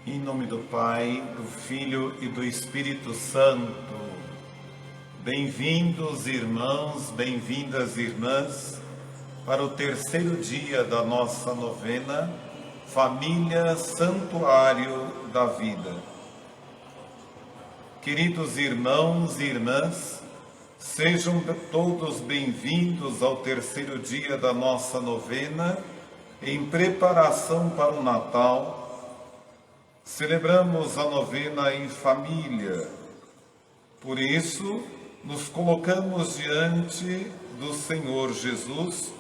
Em nome do Pai, do Filho e do Espírito Santo. Bem-vindos, irmãos, bem-vindas, irmãs, para o terceiro dia da nossa novena, Família Santuário da Vida. Queridos irmãos e irmãs, sejam todos bem-vindos ao terceiro dia da nossa novena, em preparação para o Natal. Celebramos a novena em família. Por isso, nos colocamos diante do Senhor Jesus,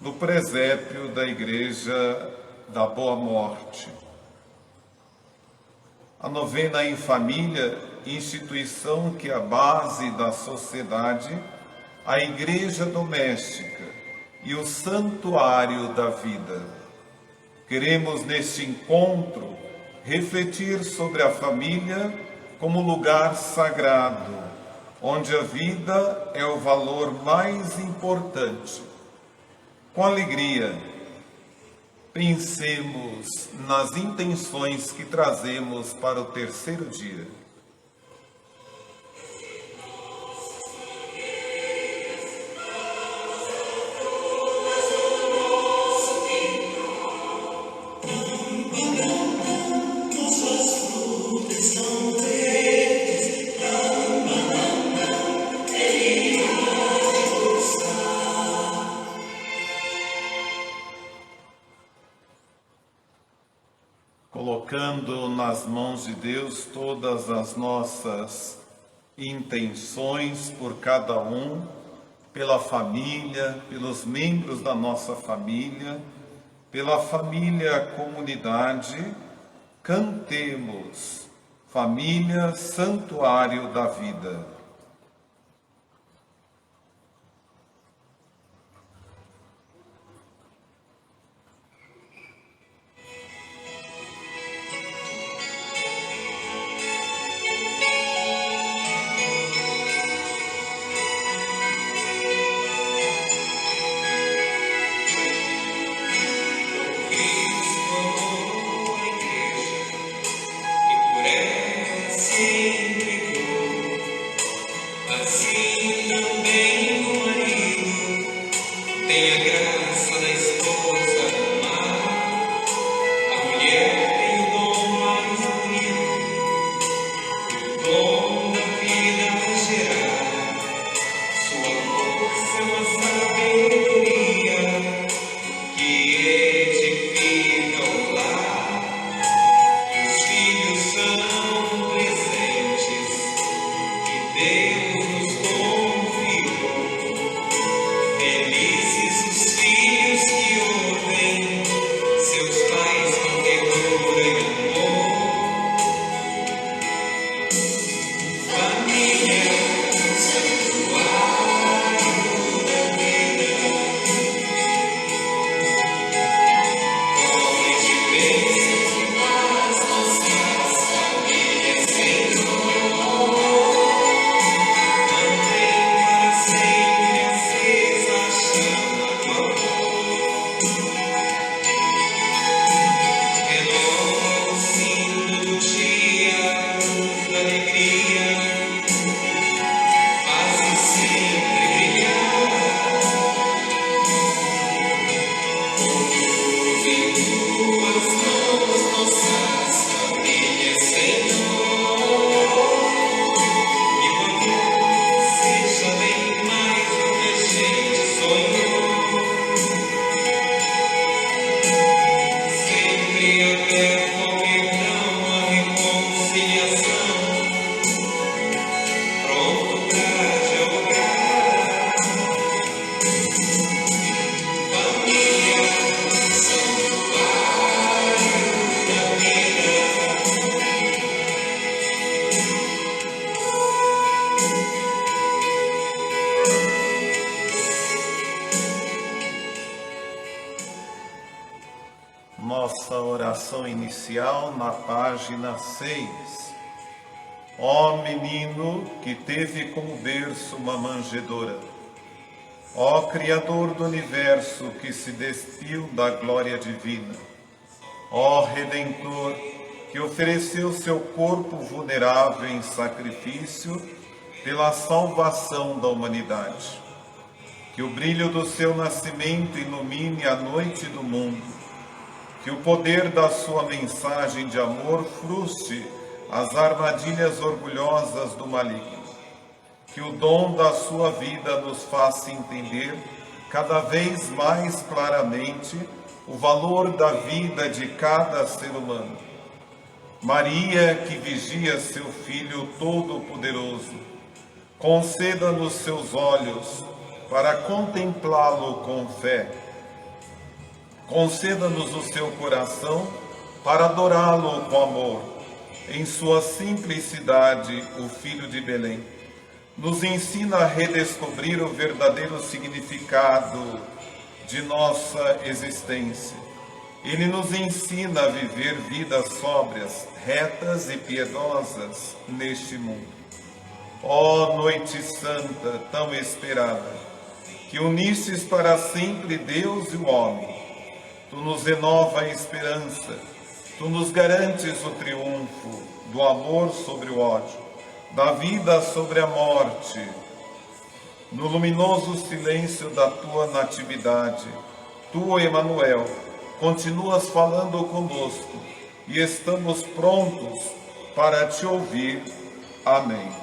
no presépio da Igreja da Boa Morte. A novena em família, instituição que é a base da sociedade, a Igreja doméstica e o santuário da vida. Queremos neste encontro refletir sobre a família como lugar sagrado, onde a vida é o valor mais importante. Com alegria, pensemos nas intenções que trazemos para o terceiro dia. Colocando nas mãos de Deus todas as nossas intenções por cada um, pela família, pelos membros da nossa família, pela família comunidade, cantemos Família Santuário da Vida. Nossa oração inicial na página 6. Ó menino que teve como berço uma manjedoura, ó Criador do universo que se despiu da glória divina, ó Redentor que ofereceu seu corpo vulnerável em sacrifício pela salvação da humanidade. Que o brilho do seu nascimento ilumine a noite do mundo, que o poder da sua mensagem de amor frustre as armadilhas orgulhosas do maligno, que o dom da sua vida nos faça entender cada vez mais claramente o valor da vida de cada ser humano. Maria, que vigia seu Filho Todo-Poderoso, conceda-nos seus olhos para contemplá-lo com fé. Conceda-nos o seu coração para adorá-lo com amor. Em sua simplicidade, o Filho de Belém nos ensina a redescobrir o verdadeiro significado de nossa existência. Ele nos ensina a viver vidas sóbrias, retas e piedosas neste mundo. Ó Noite Santa, tão esperada, que unistes para sempre Deus e o homem, tu nos renova a esperança, tu nos garantes o triunfo do amor sobre o ódio, da vida sobre a morte. No luminoso silêncio da tua natividade, tu, Emanuel, continuas falando conosco e estamos prontos para te ouvir. Amém.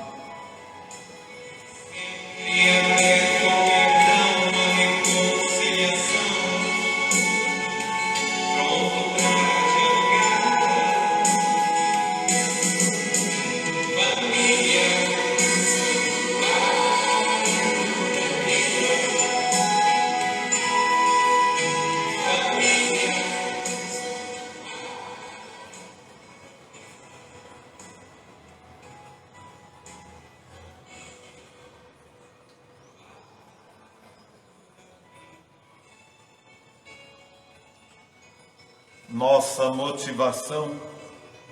Nossa motivação.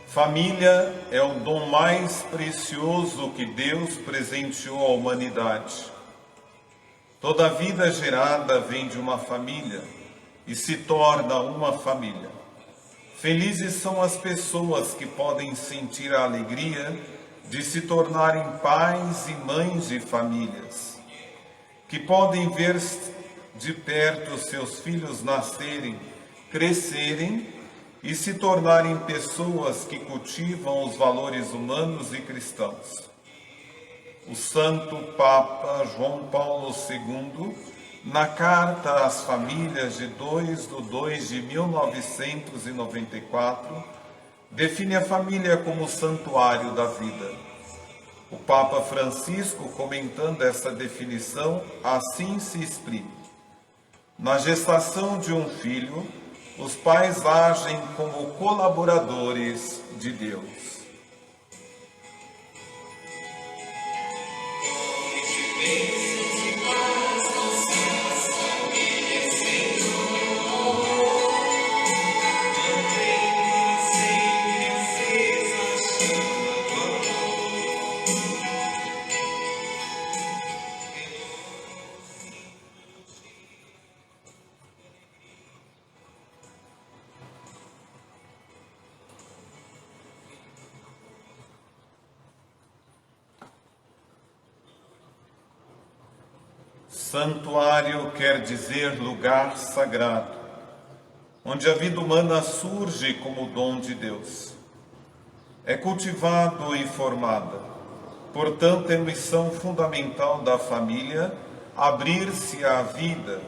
Família é o dom mais precioso que Deus presenteou à humanidade. Toda vida gerada vem de uma família e se torna uma família. Felizes são as pessoas que podem sentir a alegria de se tornarem pais e mães de famílias, que podem ver de perto seus filhos nascerem, crescerem e se tornarem pessoas que cultivam os valores humanos e cristãos. O Santo Papa João Paulo II, na carta às famílias de 2/2/1994, define a família como o santuário da vida. O Papa Francisco, comentando essa definição, assim se exprime: na gestação de um filho, os pais agem como colaboradores de Deus. Santuário quer dizer lugar sagrado, onde a vida humana surge como dom de Deus. É cultivado e formada. Portanto, é missão fundamental da família abrir-se à vida,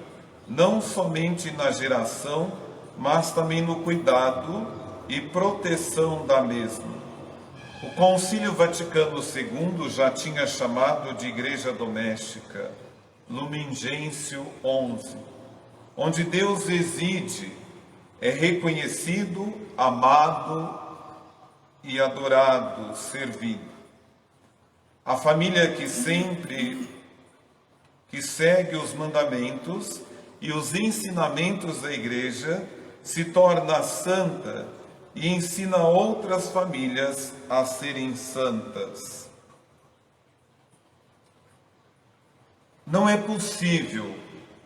não somente na geração, mas também no cuidado e proteção da mesma. O Concílio Vaticano II já tinha chamado de Igreja Doméstica, Lumen Gentium 11, onde Deus reside, é reconhecido, amado e adorado, servido. A família que segue os mandamentos e os ensinamentos da Igreja se torna santa e ensina outras famílias a serem santas. Não é possível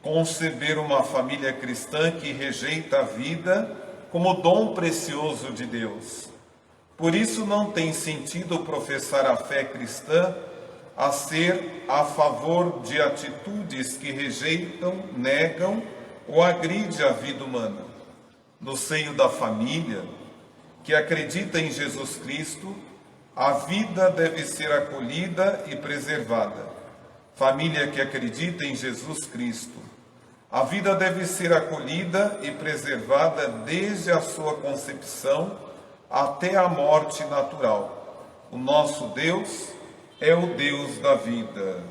conceber uma família cristã que rejeita a vida como dom precioso de Deus. Por isso não tem sentido professar a fé cristã a ser a favor de atitudes que rejeitam, negam ou agridem a vida humana. No seio da família, que acredita em Jesus Cristo, a vida deve ser acolhida e preservada. Família que acredita em Jesus Cristo, a vida deve ser acolhida e preservada desde a sua concepção até a morte natural. O nosso Deus é o Deus da vida.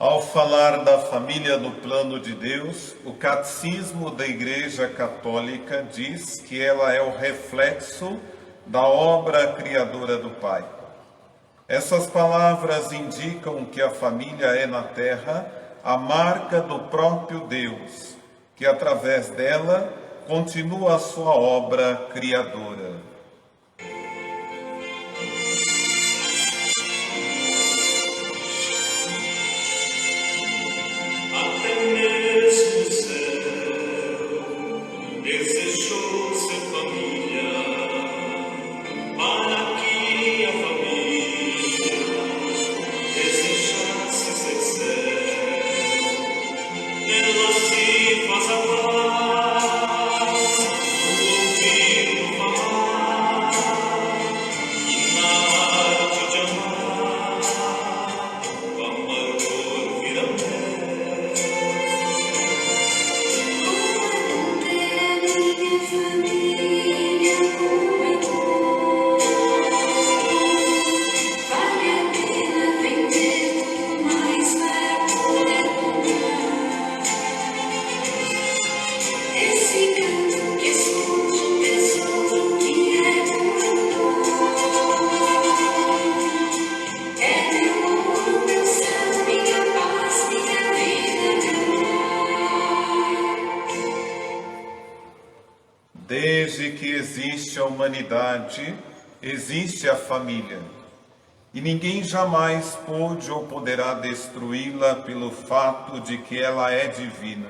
Ao falar da família no plano de Deus, o Catecismo da Igreja Católica diz que ela é o reflexo da obra criadora do Pai. Essas palavras indicam que a família é na terra a marca do próprio Deus, que através dela continua a sua obra criadora. Desejou ser família, para que a família desejasse ser céu. Nela se faz a paz, no ouvido falar, e na arte de amar, o amargor vira mel. Desde que existe a humanidade, existe a família, e ninguém jamais pôde ou poderá destruí-la pelo fato de que ela é divina.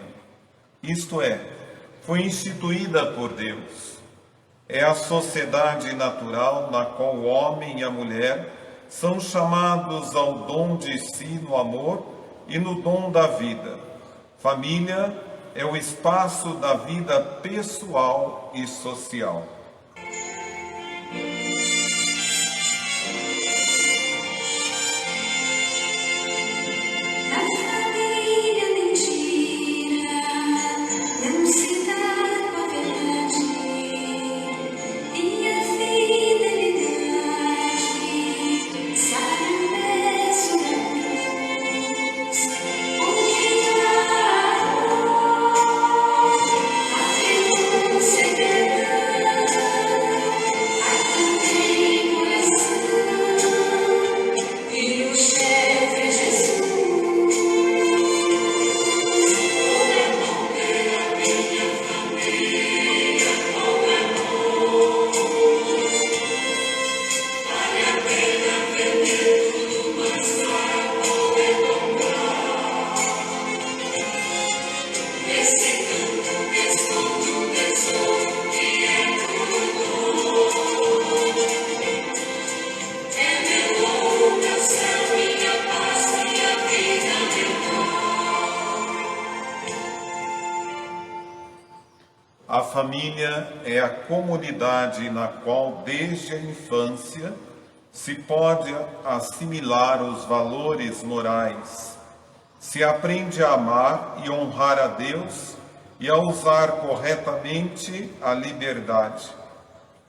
Isto é, foi instituída por Deus. É a sociedade natural na qual o homem e a mulher são chamados ao dom de si no amor e no dom da vida. Família é o espaço da vida pessoal e social. Segredo A família é a comunidade na qual, desde a infância, se pode assimilar os valores morais, se aprende a amar e honrar a Deus e a usar corretamente a liberdade.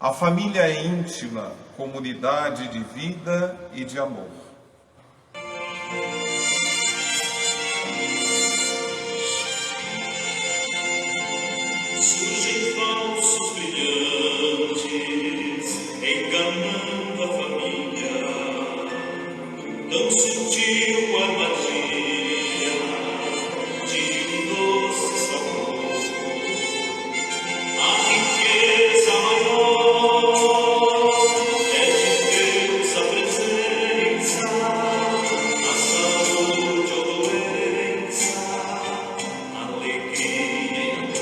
A família é íntima, comunidade de vida e de amor. Surgem falsos brilhantes, enganando a família, tão sutil armadilha de um doce sabor. A riqueza maior é de Deus a presença, a saúde ou doença, alegria e amor.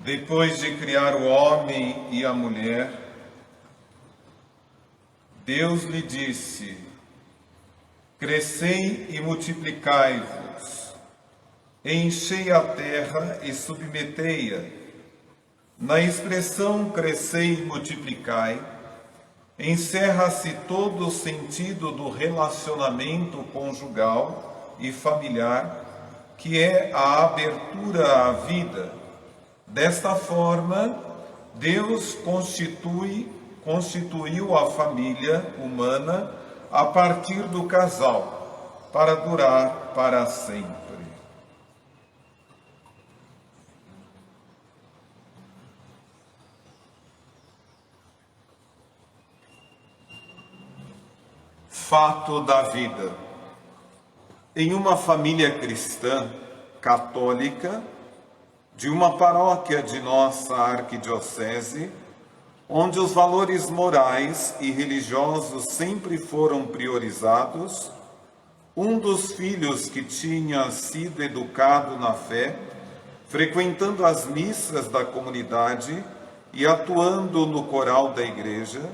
Depois de criar o homem e a mulher, Deus lhe disse: crescei e multiplicai-vos, enchei a terra e submetei-a. Na expressão crescei e multiplicai, encerra-se todo o sentido do relacionamento conjugal e familiar, que é a abertura à vida. Desta forma, Deus constituiu a família humana a partir do casal, para durar para sempre. Fato da vida. Em uma família cristã, católica, de uma paróquia de nossa arquidiocese, onde os valores morais e religiosos sempre foram priorizados, um dos filhos que tinha sido educado na fé, frequentando as missas da comunidade e atuando no coral da igreja,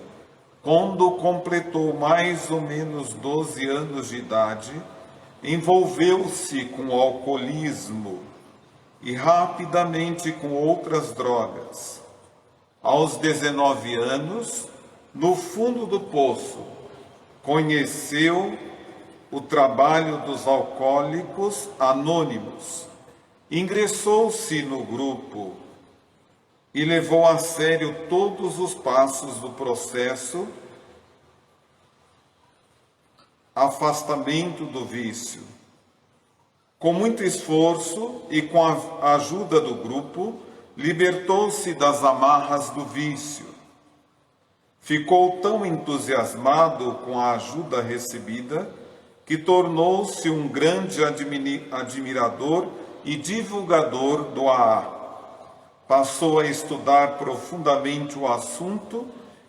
quando completou mais ou menos 12 anos de idade, envolveu-se com o alcoolismo e rapidamente com outras drogas. Aos 19 anos, no fundo do poço, conheceu o trabalho dos alcoólicos anônimos, ingressou-se no grupo e levou a sério todos os passos do processo afastamento do vício. Com muito esforço e com a ajuda do grupo, libertou-se das amarras do vício. Ficou tão entusiasmado com a ajuda recebida que tornou-se um grande admirador e divulgador do AA. Passou a estudar profundamente o assunto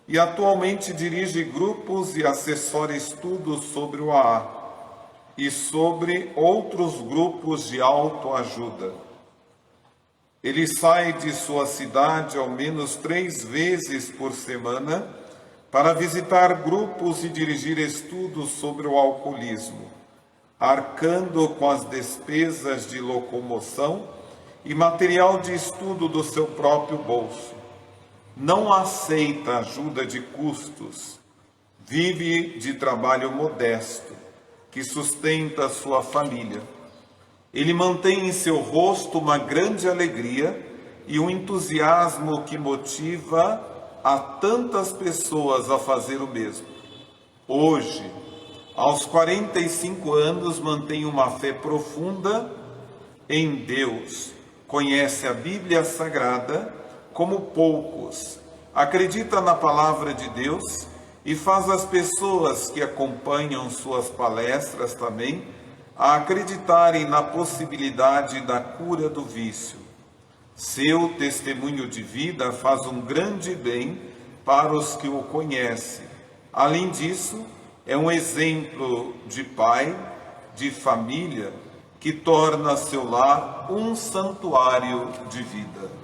e atualmente dirige grupos e assessora estudos sobre o AA e sobre outros grupos de autoajuda. Ele sai de sua cidade ao menos 3 vezes por semana para visitar grupos e dirigir estudos sobre o alcoolismo, arcando com as despesas de locomoção e material de estudo do seu próprio bolso. Não aceita ajuda de custos, vive de trabalho modesto, que sustenta sua família. Ele mantém em seu rosto uma grande alegria e um entusiasmo que motiva a tantas pessoas a fazer o mesmo. Hoje, aos 45 anos, mantém uma fé profunda em Deus, conhece a Bíblia Sagrada como poucos, acredita na palavra de Deus e faz as pessoas que acompanham suas palestras também a acreditarem na possibilidade da cura do vício. Seu testemunho de vida faz um grande bem para os que o conhecem. Além disso, é um exemplo de pai, de família, que torna seu lar um santuário de vida.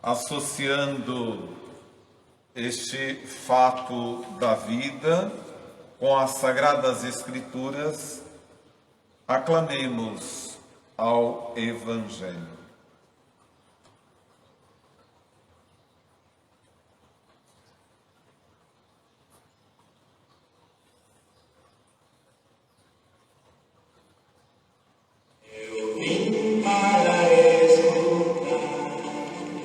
Associando este fato da vida com as Sagradas Escrituras, aclamemos ao Evangelho. Eu vim para escutar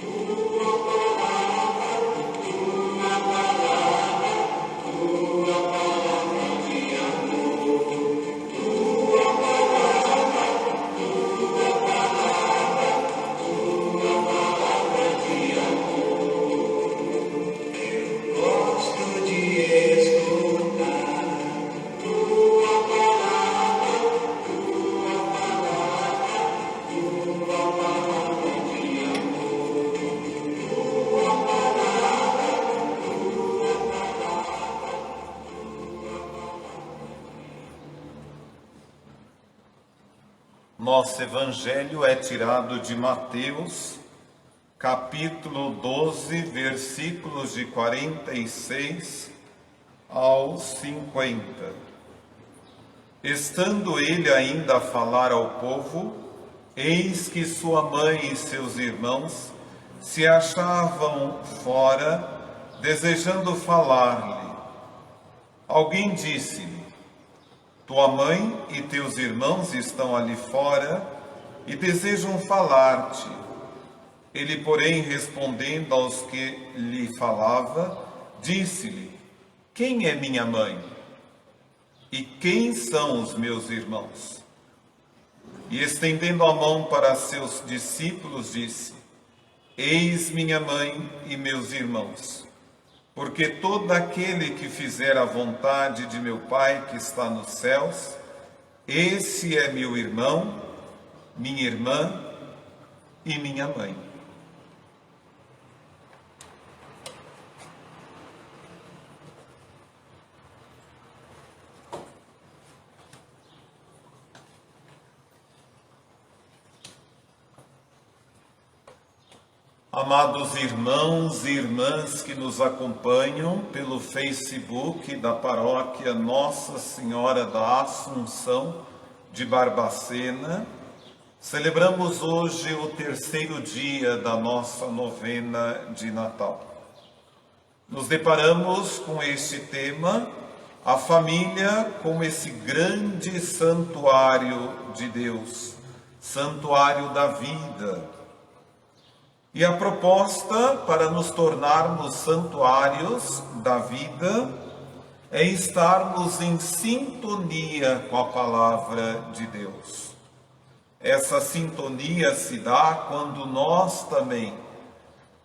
tua palavra de amor, tua palavra de amor. Eu gosto de escutar tua palavra de amor, Nosso Evangelho é tirado de Mateus, capítulo 12, versículos de 46 ao 50. Estando ele ainda a falar ao povo, eis que sua mãe e seus irmãos se achavam fora, desejando falar-lhe. Alguém disse-lhe: tua mãe e teus irmãos estão ali fora e desejam falar-te. Ele, porém, respondendo aos que lhe falava, disse-lhe: quem é minha mãe? E quem são os meus irmãos? E estendendo a mão para seus discípulos, disse: eis minha mãe e meus irmãos. Porque todo aquele que fizer a vontade de meu Pai que está nos céus, esse é meu irmão, minha irmã e minha mãe. Amados irmãos e irmãs que nos acompanham pelo Facebook da paróquia Nossa Senhora da Assunção de Barbacena, celebramos hoje o terceiro dia da nossa novena de Natal. Nos deparamos com este tema, a família como esse grande santuário de Deus, santuário da vida. E a proposta para nos tornarmos santuários da vida é estarmos em sintonia com a palavra de Deus. Essa sintonia se dá quando nós também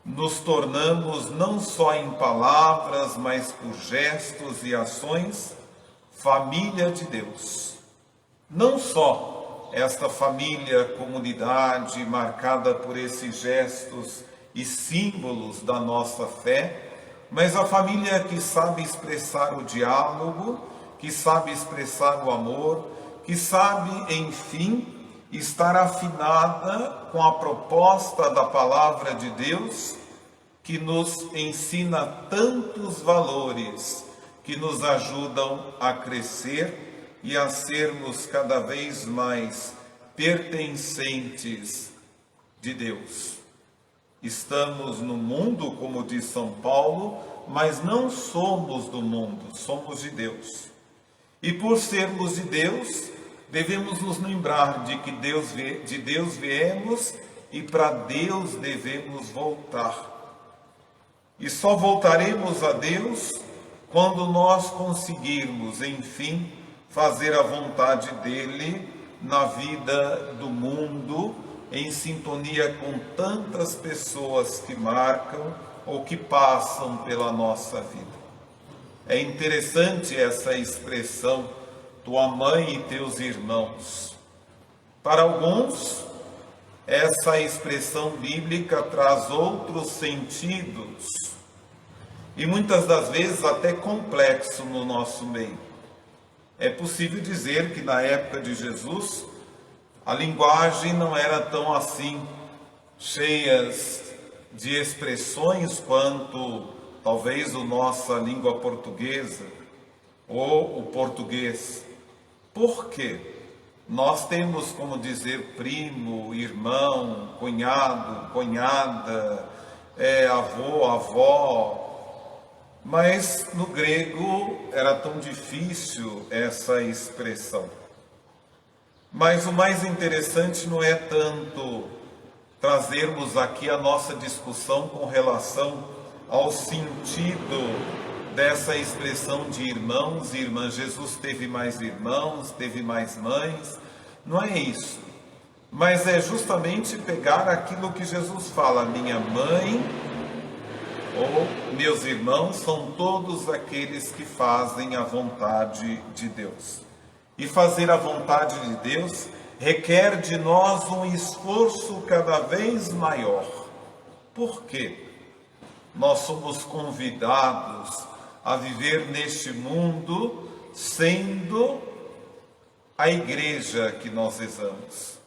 nos tornamos, não só em palavras, mas por gestos e ações, família de Deus. Não só esta família, comunidade marcada por esses gestos e símbolos da nossa fé, mas a família que sabe expressar o diálogo, que sabe expressar o amor, que sabe, enfim, estar afinada com a proposta da palavra de Deus, que nos ensina tantos valores que nos ajudam a crescer e a sermos cada vez mais pertencentes de Deus. Estamos no mundo, como diz São Paulo, mas não somos do mundo, somos de Deus. E por sermos de Deus, devemos nos lembrar de que de Deus viemos e para Deus devemos voltar. E só voltaremos a Deus quando nós conseguirmos, enfim, fazer a vontade dele na vida do mundo, em sintonia com tantas pessoas que marcam ou que passam pela nossa vida. É interessante essa expressão, tua mãe e teus irmãos. Para alguns, essa expressão bíblica traz outros sentidos e muitas das vezes até complexo no nosso meio. É possível dizer que na época de Jesus, a linguagem não era tão assim, cheias de expressões quanto talvez a nossa língua portuguesa ou o português. Por quê? Nós temos como dizer primo, irmão, cunhado, cunhada, avô, avó, mas no grego era tão difícil essa expressão. Mas o mais interessante não é tanto trazermos aqui a nossa discussão com relação ao sentido dessa expressão de irmãos e irmãs. Jesus teve mais irmãos, teve mais mães, não é isso. Mas é justamente pegar aquilo que Jesus fala, minha mãe ou meus irmãos são todos aqueles que fazem a vontade de Deus. E fazer a vontade de Deus requer de nós um esforço cada vez maior. Por quê? Nós somos convidados a viver neste mundo sendo a igreja que nós rezamos,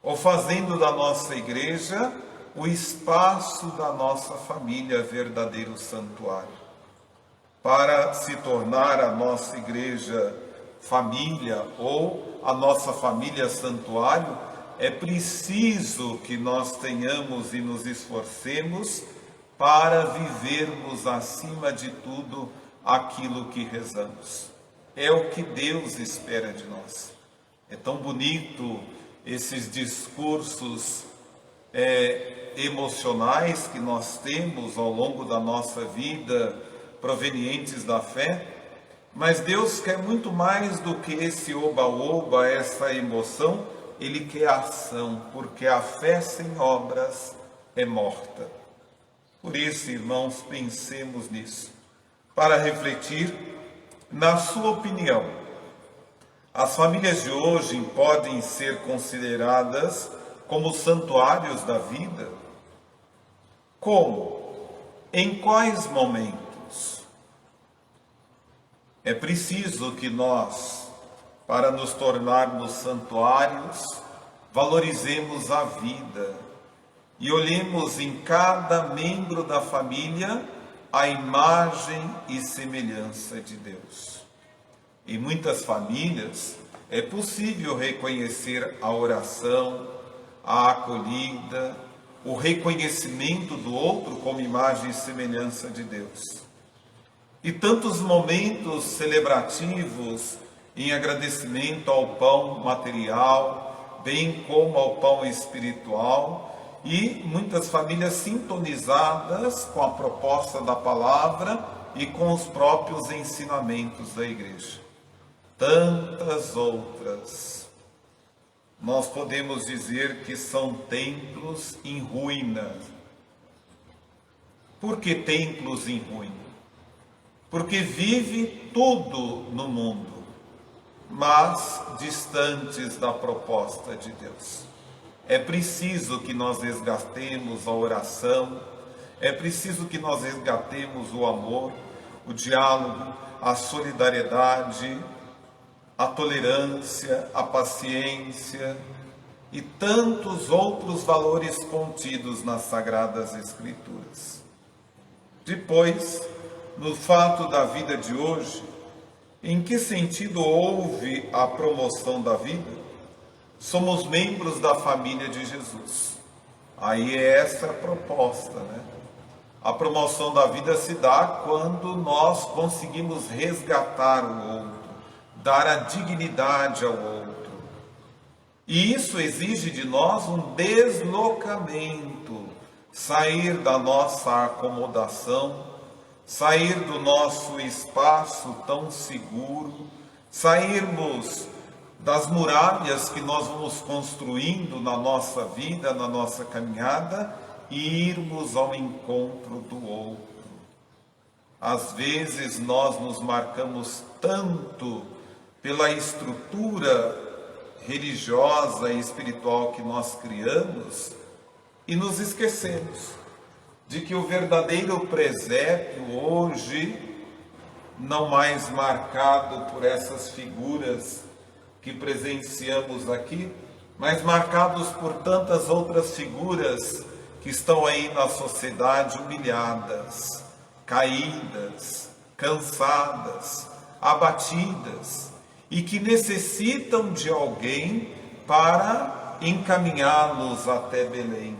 ou fazendo da nossa igreja o espaço da nossa família, verdadeiro santuário. Para se tornar a nossa igreja família ou a nossa família santuário, é preciso que nós tenhamos e nos esforcemos para vivermos acima de tudo aquilo que rezamos. É o que Deus espera de nós. É tão bonito esses discursos emocionais que nós temos ao longo da nossa vida, provenientes da fé, mas Deus quer muito mais do que esse oba-oba, essa emoção. Ele quer ação, porque a fé sem obras é morta. Por isso, irmãos, pensemos nisso. Para refletir, na sua opinião, as famílias de hoje podem ser consideradas como santuários da vida? Como? Em quais momentos? É preciso que nós, para nos tornarmos santuários, valorizemos a vida e olhemos em cada membro da família a imagem e semelhança de Deus. Em muitas famílias é possível reconhecer a oração, a acolhida, o reconhecimento do outro como imagem e semelhança de Deus. E tantos momentos celebrativos em agradecimento ao pão material, bem como ao pão espiritual, e muitas famílias sintonizadas com a proposta da palavra e com os próprios ensinamentos da igreja. Tantas outras. Nós podemos dizer que são templos em ruína. Por que templos em ruína? Porque vive tudo no mundo, mas distantes da proposta de Deus. É preciso que nós resgatemos a oração, é preciso que nós resgatemos o amor, o diálogo, a solidariedade, a tolerância, a paciência e tantos outros valores contidos nas Sagradas Escrituras. Depois, no fato da vida de hoje, em que sentido houve a promoção da vida? Somos membros da família de Jesus. Aí é essa a proposta, né? A promoção da vida se dá quando nós conseguimos resgatar o outro, dar a dignidade ao outro. E isso exige de nós um deslocamento, sair da nossa acomodação, sair do nosso espaço tão seguro, sairmos das muralhas que nós vamos construindo na nossa vida, na nossa caminhada, e irmos ao encontro do outro. Às vezes nós nos marcamos tanto pela estrutura religiosa e espiritual que nós criamos e nos esquecemos de que o verdadeiro presépio hoje, não mais marcado por essas figuras que presenciamos aqui, mas marcados por tantas outras figuras que estão aí na sociedade humilhadas, caídas, cansadas, abatidas e que necessitam de alguém para encaminhá-los até Belém,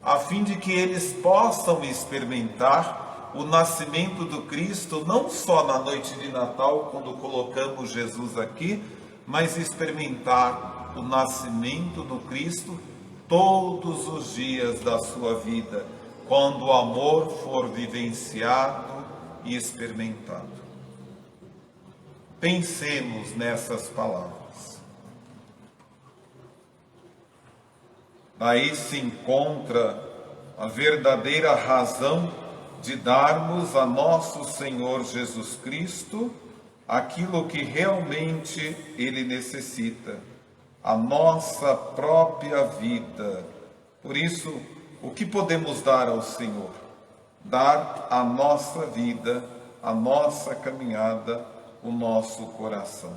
a fim de que eles possam experimentar o nascimento do Cristo, não só na noite de Natal, quando colocamos Jesus aqui, mas experimentar o nascimento do Cristo todos os dias da sua vida, quando o amor for vivenciado e experimentado. Pensemos nessas palavras. Daí se encontra a verdadeira razão de darmos a nosso Senhor Jesus Cristo aquilo que realmente Ele necessita, a nossa própria vida. Por isso, o que podemos dar ao Senhor? Dar a nossa vida, a nossa caminhada, o nosso coração.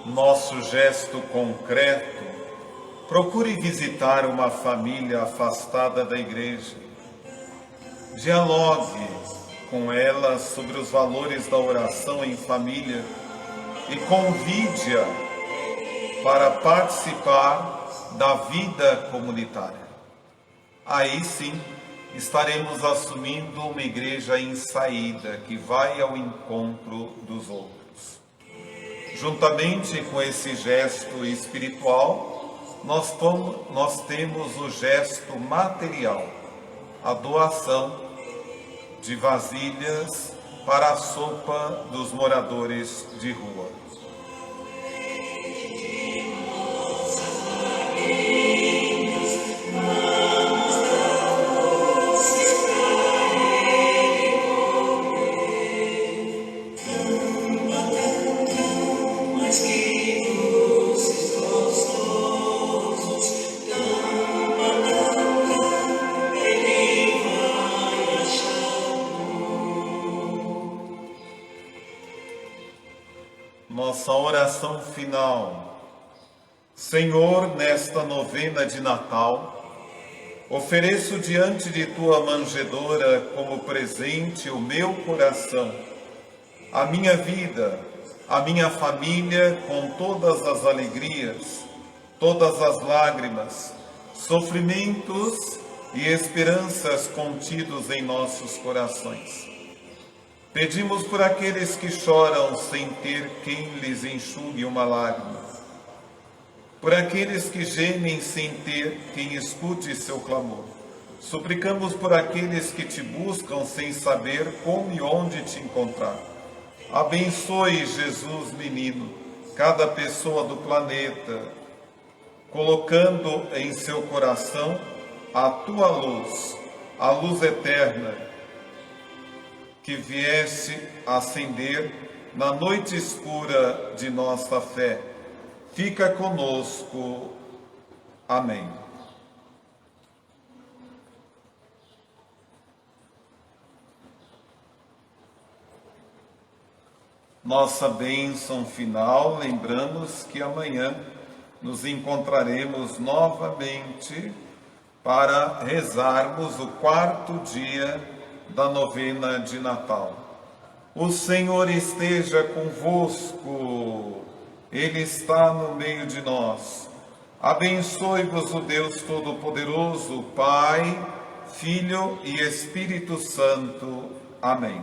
Nosso gesto concreto, procure visitar uma família afastada da igreja. Dialogue com ela sobre os valores da oração em família e convide-a para participar da vida comunitária. Aí sim, estaremos assumindo uma igreja em saída, que vai ao encontro dos outros. Juntamente com esse gesto espiritual, nós temos o gesto material, a doação de vasilhas para a sopa dos moradores de rua. Nossa oração final. Senhor, nesta novena de Natal, ofereço diante de tua manjedoura como presente o meu coração, a minha vida, a minha família com todas as alegrias, todas as lágrimas, sofrimentos e esperanças contidos em nossos corações. Pedimos por aqueles que choram sem ter quem lhes enxugue uma lágrima, por aqueles que gemem sem ter quem escute seu clamor. Suplicamos por aqueles que te buscam sem saber como e onde te encontrar. Abençoe, Jesus menino, cada pessoa do planeta, colocando em seu coração a tua luz, a luz eterna, que viesse acender na noite escura de nossa fé. Fica conosco. Amém. Nossa bênção final, lembramos que amanhã nos encontraremos novamente para rezarmos o 4º dia da novena de Natal. O Senhor esteja convosco, Ele está no meio de nós. Abençoe-vos o Deus Todo-Poderoso, Pai, Filho e Espírito Santo. Amém.